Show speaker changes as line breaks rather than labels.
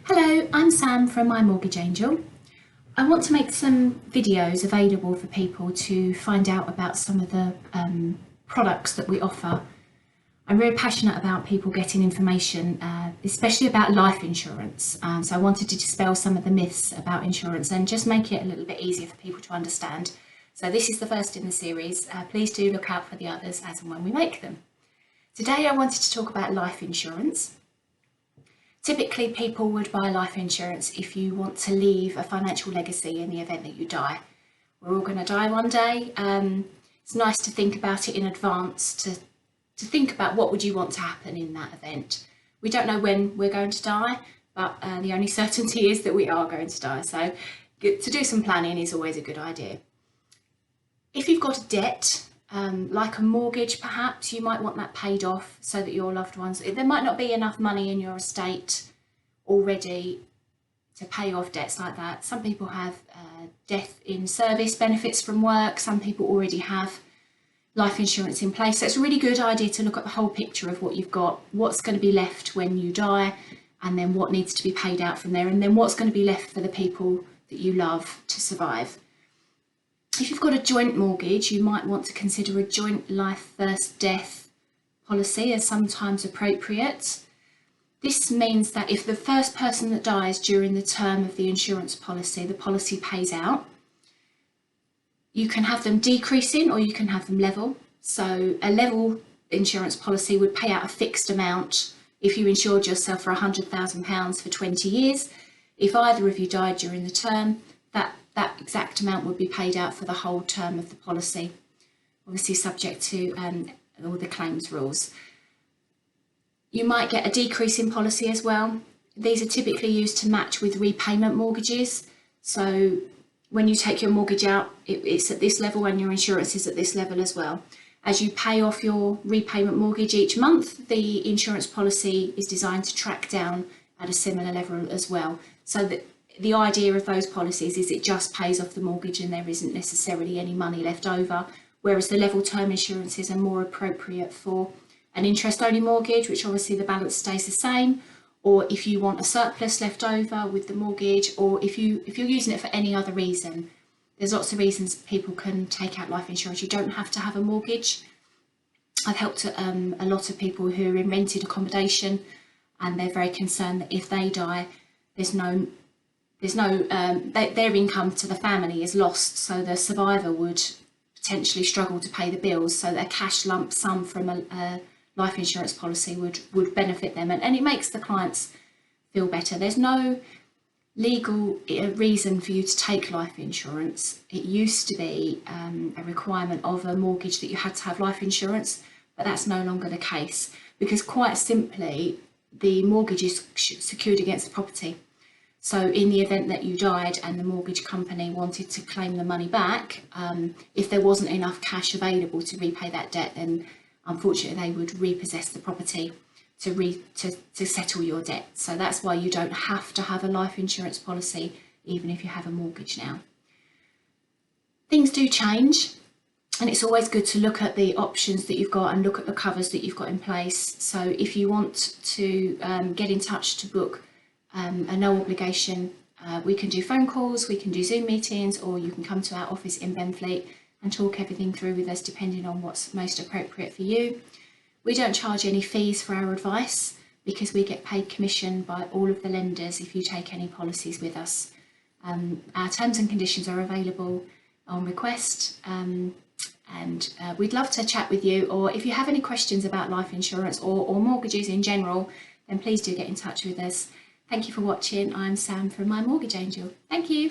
Hello, I'm Sam from My Mortgage Angel. I want to make some videos available for people to find out about some of the products that we offer. I'm very passionate about people getting information, especially about life insurance. So I wanted to dispel some of the myths about insurance and just make it a little bit easier for people to understand. So this is the first in the series. Please do look out for the others as and when we make them. Today I wanted to talk about life insurance. Typically, people would buy life insurance if you want to leave a financial legacy in the event that you die. We're all going to die one day. It's nice to think about it in advance, to think about what would you want to happen in that event. We don't know when we're going to die, but the only certainty is that we are going to die. So to do some planning is always a good idea. If you've got a debt, like a mortgage perhaps, you might want that paid off so that your loved ones, there might not be enough money in your estate already to pay off debts like that. Some people have death in service benefits from work, some people already have life insurance in place. So it's a really good idea to look at the whole picture of what you've got, what's going to be left when you die, and then what needs to be paid out from there, and then what's going to be left for the people that you love to survive. If you've got a joint mortgage, you might want to consider a joint life first death policy as sometimes appropriate. This means that if the first person that dies during the term of the insurance policy, the policy pays out. You can have them decreasing or you can have them level. So a level insurance policy would pay out a fixed amount if you insured yourself for £100,000 for 20 years. If either of you died during the term, that exact amount would be paid out for the whole term of the policy, obviously subject to all the claims rules. You might get a decrease in policy as well. These are typically used to match with repayment mortgages. So when you take your mortgage out, it's at this level and your insurance is at this level as well. As you pay off your repayment mortgage each month, the insurance policy is designed to track down at a similar level as well. So that the idea of those policies is it just pays off the mortgage and there isn't necessarily any money left over, whereas the level term insurances are more appropriate for an interest-only mortgage, which obviously the balance stays the same, or if you want a surplus left over with the mortgage, or if you're using it for any other reason. There's lots of reasons people can take out life insurance. You don't have to have a mortgage. I've helped a lot of people who are in rented accommodation and they're very concerned that if they die, their income to the family is lost, so the survivor would potentially struggle to pay the bills, so a cash lump sum from a life insurance policy would benefit them, and it makes the clients feel better. There's no legal reason for you to take life insurance. It used to be a requirement of a mortgage that you had to have life insurance, but that's no longer the case, because quite simply the mortgage is secured against the property. So in the event that you died and the mortgage company wanted to claim the money back, if there wasn't enough cash available to repay that debt, then unfortunately they would repossess the property to settle your debt. So that's why you don't have to have a life insurance policy, even if you have a mortgage now. Things do change, and it's always good to look at the options that you've got and look at the covers that you've got in place. So if you want to get in touch to book a no obligation, we can do phone calls, we can do Zoom meetings, or you can come to our office in Benfleet and talk everything through with us depending on what's most appropriate for you. We don't charge any fees for our advice because we get paid commission by all of the lenders if you take any policies with us. Our terms and conditions are available on request, and we'd love to chat with you, or if you have any questions about life insurance or mortgages in general, then please do get in touch with us. Thank you for watching. I'm Sam from My Mortgage Angel. Thank you.